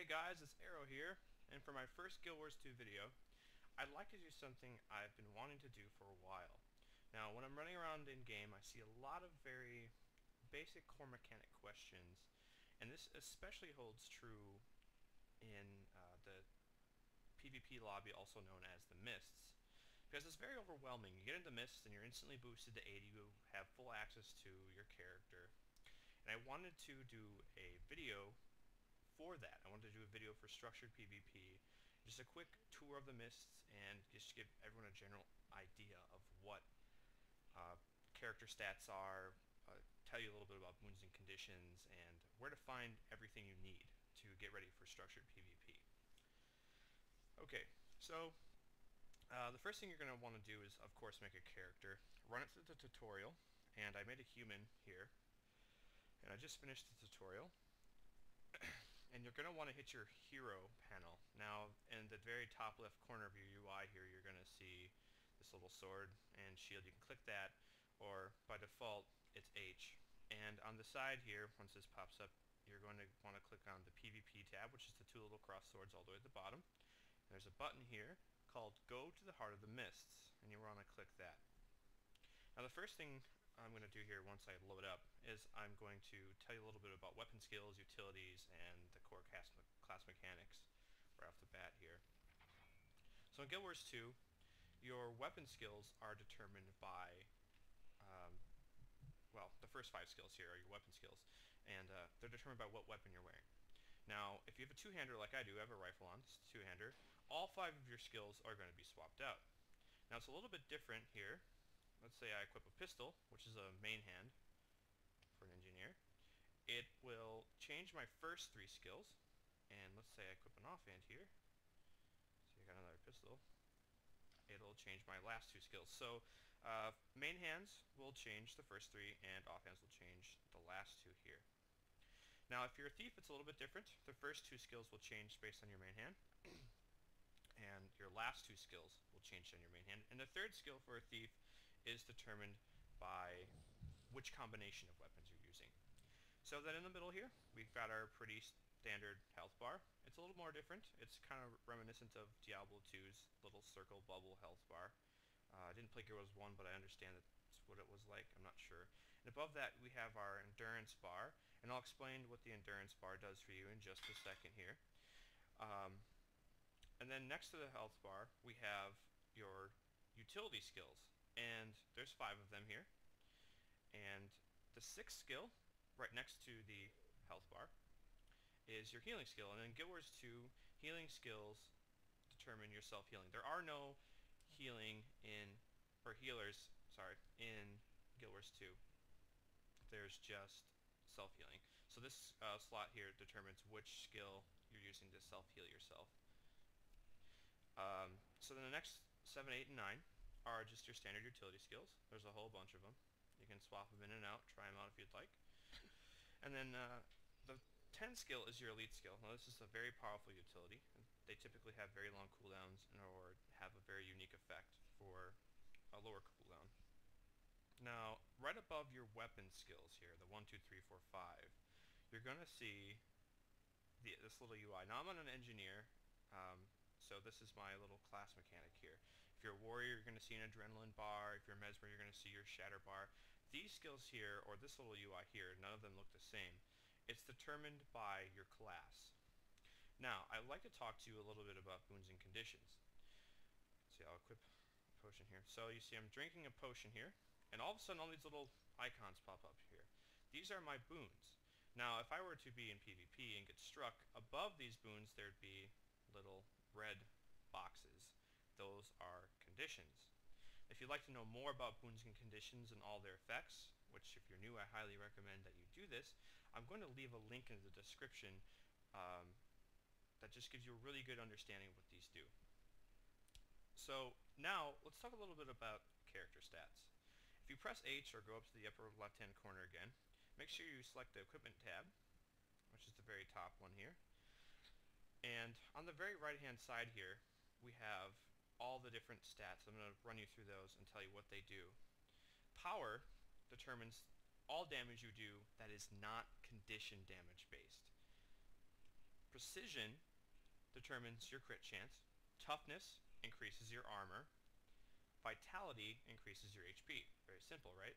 guys, it's Arrow here, and for my first Guild Wars 2 video, I'd like to do something I've been wanting to do for a while. Now, when I'm running around in-game, I see a lot of very basic core mechanic questions, and this especially holds true in the PvP lobby, also known as the Mists, because it's very overwhelming. You get into Mists and you're instantly boosted to 80, you have full access to your character, and I wanted to do a video for that. I wanted to do a video for structured PvP, just a quick tour of the Mists, and just give everyone a general idea of what character stats are, tell you a little bit about boons and conditions, and where to find everything you need to get ready for structured PvP. Okay, so the first thing you're going to want to do is, of course, make a character. Run it through the tutorial, and I made a human here, and I just finished the tutorial. And you're going to want to hit your hero panel. Now, in the very top left corner of your UI here, you're going to see this little sword and shield. You can click that, or by default, it's H. And on the side here, once this pops up, you're going to want to click on the PvP tab, which is the two little cross swords all the way at the bottom. And there's a button here called Go to the Heart of the Mists, and you want to click that. Now, the first thing I'm going to do here once I load up is I'm going to tell you a little bit about weapon skills, utilities, and the core class mechanics right off the bat here. So in Guild Wars 2, your weapon skills are determined by, well, the first 5 skills here are your weapon skills, and they're determined by what weapon you're wearing. Now, if you have a two-hander like I do, I have a rifle on, it's a two-hander, all 5 of your skills are going to be swapped out. Now, it's a little bit different here. Let's say I equip a pistol, which is a main hand for an engineer. It will change my first 3 skills, and let's say I equip an offhand here. So I got another pistol. It'll change my last 2 skills. So main hands will change the first 3, and offhands will change the last 2 here. Now, if you're a thief, it's a little bit different. The first 2 skills will change based on your main hand, and your last 2 skills will change on your main hand. And the third skill for a thief is determined by which combination of weapons you're using. So then in the middle here, we've got our pretty standard health bar. It's a little more different. It's kind of reminiscent of Diablo 2's little circle bubble health bar. I didn't play Guild Wars 1, but I understand that's what it was like. I'm not sure. And above that, we have our endurance bar, and I'll explain what the endurance bar does for you in just a second here. And then next to the health bar, we have your utility skills. And there's 5 of them here. And the 6th skill, right next to the health bar, is your healing skill. And in Guild Wars 2, healing skills determine your self-healing. There are no healing in, or healers, sorry, in Guild Wars 2. There's just self-healing. So this slot here determines which skill you're using to self-heal yourself. So then the next 7, 8, and 9 are just your standard utility skills. There's a whole bunch of them. You can swap them in and out, try them out if you'd like. And then the 10 skill is your elite skill. Now this is a very powerful utility. They typically have very long cooldowns or have a very unique effect for a lower cooldown. Now, right above your weapon skills here, the 1, 2, 3, 4, 5, you're going to see this little UI. Now I'm on an engineer, so this is my little class mechanic here. If you're a warrior, you're going to see an adrenaline bar. If you're a mesmer, you're going to see your shatter bar. These skills here, or this little UI here, none of them look the same. It's determined by your class. Now, I'd like to talk to you a little bit about boons and conditions. See, I'll equip a potion here. So you see I'm drinking a potion here, and all of a sudden all these little icons pop up here. These are my boons. Now, if I were to be in PvP and get struck, above these boons there'd be little red boxes. Those are conditions. If you'd like to know more about boons and conditions and all their effects, which if you're new I highly recommend that you do this, I'm going to leave a link in the description that just gives you a really good understanding of what these do. So now let's talk a little bit about character stats. If you press H or go up to the upper left hand corner again, make sure you select the equipment tab, which is the very top one here. And on the very right hand side here, we have all the different stats. I'm going to run you through those and tell you what they do. Power determines all damage you do that is not condition damage based. Precision determines your crit chance. Toughness increases your armor. Vitality increases your HP. Very simple, right?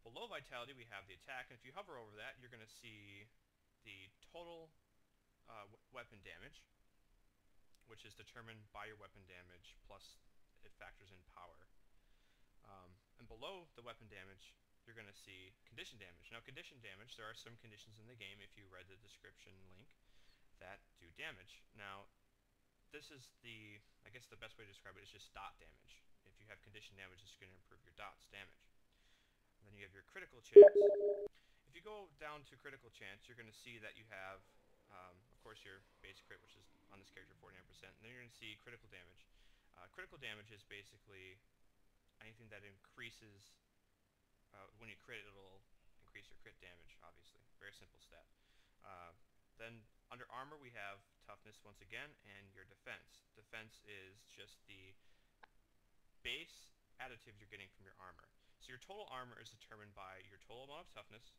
Below Vitality we have the attack, and if you hover over that, you're going to see the total weapon damage, which is determined by your weapon damage, plus it factors in power. And below the weapon damage, you're going to see condition damage. Now, condition damage, there are some conditions in the game, if you read the description link, that do damage. Now, this is I guess the best way to describe it is just dot damage. If you have condition damage, it's going to improve your dot's damage. And then you have your critical chance. If you go down to critical chance, you're going to see that you have, of course, your base crit, which is on this character 49%, and then you're going to see critical damage. Critical damage is basically anything that increases, when you crit, it'll increase your crit damage, obviously. Very simple stat. Then under armor we have toughness once again, and your defense. Defense is just the base additive you're getting from your armor. So your total armor is determined by your total amount of toughness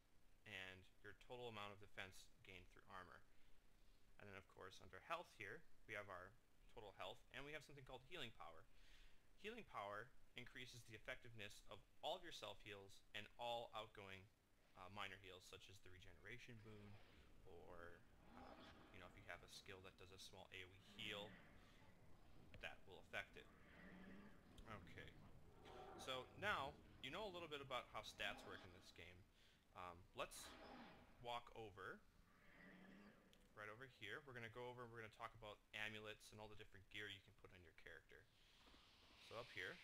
and your total amount of defense gained through armor. And then of course under health here, we have our total health, and we have something called healing power. Healing power increases the effectiveness of all of your self heals and all outgoing minor heals, such as the regeneration boon, or if you have a skill that does a small AoE heal, that will affect it. Okay, so now you know a little bit about how stats work in this game. Let's walk over right over here. We're going to go over and we're going to talk about amulets and all the different gear you can put on your character. So up here,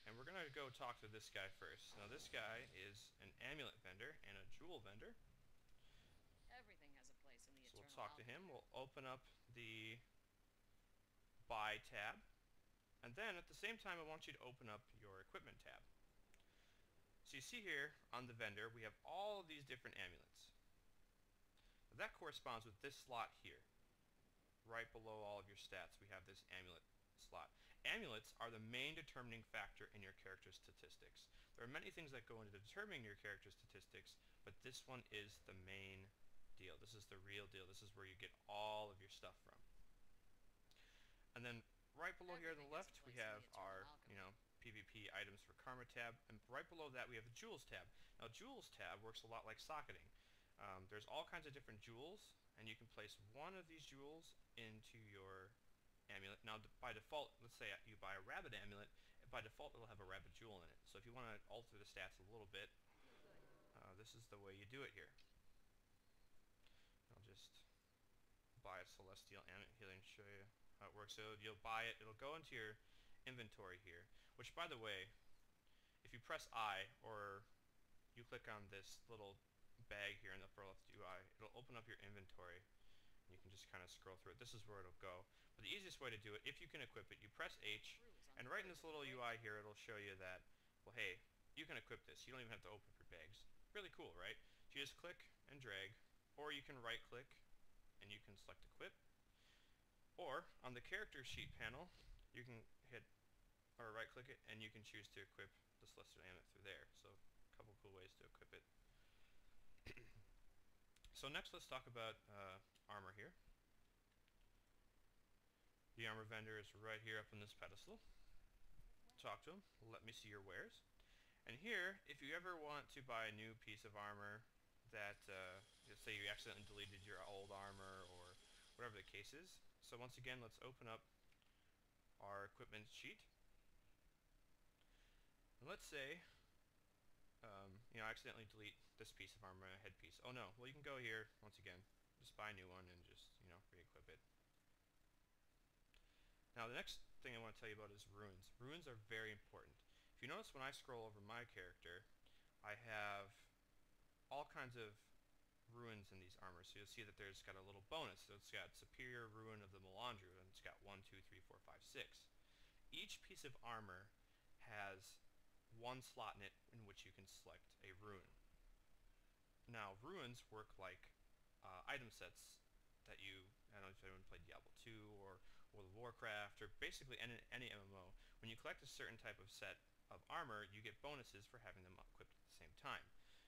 and we're going to go talk to this guy first. Now this guy is an amulet vendor and a jewel vendor. Everything has a place in the So we'll eternal talk to him. We'll open up the buy tab, and then at the same time I want you to open up your equipment tab. So you see here on the vendor we have all of these different amulets. Now that corresponds with this slot here. Right below all of your stats we have this amulet slot. Amulets are the main determining factor in your character's statistics. There are many things that go into determining your character's statistics, but this one is the main deal. This is the real deal. This is where you get all of your stuff from. And then right below here on the left we have our, PvP items for Karma tab, and right below that we have the Jewels tab. Now Jewels tab works a lot like socketing. There's all kinds of different jewels, and you can place one of these jewels into your amulet. Now by default, let's say you buy a rabbit amulet, by default it'll have a rabbit jewel in it. So if you want to alter the stats a little bit, this is the way you do it here. I'll just buy a celestial amulet healing, show you how it works. So you'll buy it, it'll go into your inventory here, which by the way, if you press I or you click on this little bag here in the upper left UI, it'll open up your inventory. You can just kind of scroll through it. This is where it'll go. But the easiest way to do it, if you can equip it, you press H, and right in this little UI here, it'll show you that, well, hey, you can equip this. You don't even have to open up your bags. Really cool, right? So you just click and drag, or you can right-click, and you can select equip. Or, on the character sheet panel, you can hit, or right-click it, and you can choose to equip the celestial amulet through there. So, a couple cool ways to equip it. So next let's talk about armor here. The armor vendor is right here up on this pedestal. Talk to him. Let me see your wares. And here, if you ever want to buy a new piece of armor that, let's say you accidentally deleted your old armor or whatever the case is. So once again, let's open up our equipment sheet. And let's say, I accidentally delete this piece of armor, a headpiece. Oh no, well you can go here, once again, just buy a new one and just, re-equip it. Now the next thing I want to tell you about is runes. Runes are very important. If you notice when I scroll over my character, I have all kinds of runes in these armors. So you'll see that there's got a little bonus. So it's got Superior Rune of the Melandru, and it's got 1, 2, 3, 4, 5, 6. Each piece of armor has one slot in it in which you can select a rune. Now, runes work like item sets that I don't know if anyone played Diablo 2 or World of Warcraft, or basically any MMO. When you collect a certain type of set of armor, you get bonuses for having them equipped at the same time.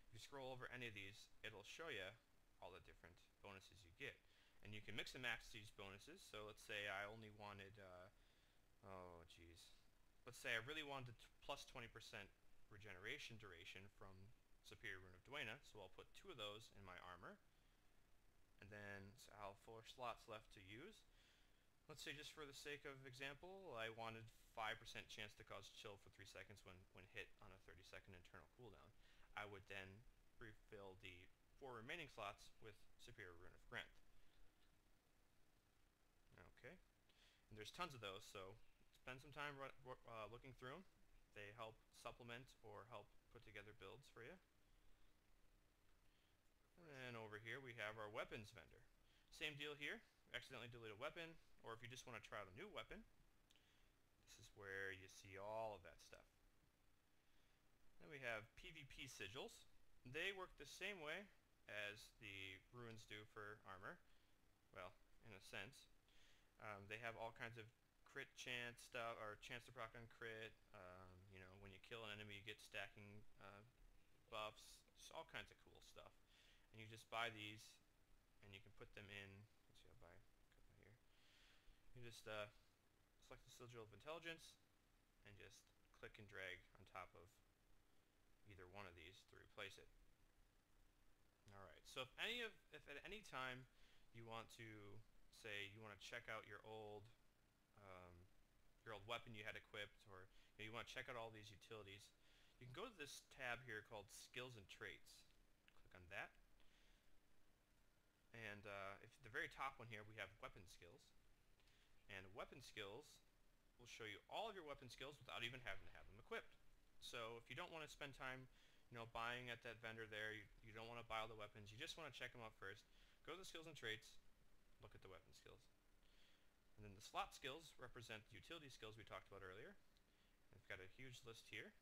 If you scroll over any of these, it'll show you all the different bonuses you get. And And you can mix and match these bonuses. So let's say I only wanted, oh geez, let's say I really wanted plus 20% regeneration duration from Superior Rune of Duena, so I'll put 2 of those in my armor. And then so I'll have 4 slots left to use. Let's say just for the sake of example, I wanted 5% chance to cause chill for 3 seconds when hit on a 30-second internal cooldown. I would then refill the 4 remaining slots with Superior Rune of Grant. Okay, and there's tons of those, so spend some time looking through them. They help supplement or help put together builds for you. And over here we have our weapons vendor. Same deal here. Accidentally delete a weapon, or if you just want to try out a new weapon, this is where you see all of that stuff. Then we have PvP sigils. They work the same way as the runes do for armor. Well, in a sense. They have all kinds of crit chance stuff, or chance to proc on crit. You know, when you kill an enemy, you get stacking buffs. Just all kinds of cool stuff. And you just buy these, and you can put them in. Let's see, I'll buy a couple here. You just select the Sigil of Intelligence, and just click and drag on top of either one of these to replace it. Alright, so if at any time you want to, say you want to check out your old weapon you had equipped, or you want to check out all these utilities, you can go to this tab here called Skills and Traits. Click on that. And if the very top one here, we have weapon skills. And weapon skills will show you all of your weapon skills without even having to have them equipped. So if you don't want to spend time, buying at that vendor there, you don't want to buy all the weapons, you just want to check them out first, go to the skills and traits, look at the weapon skills. And then the slot skills represent the utility skills we talked about earlier. We've got a huge list here.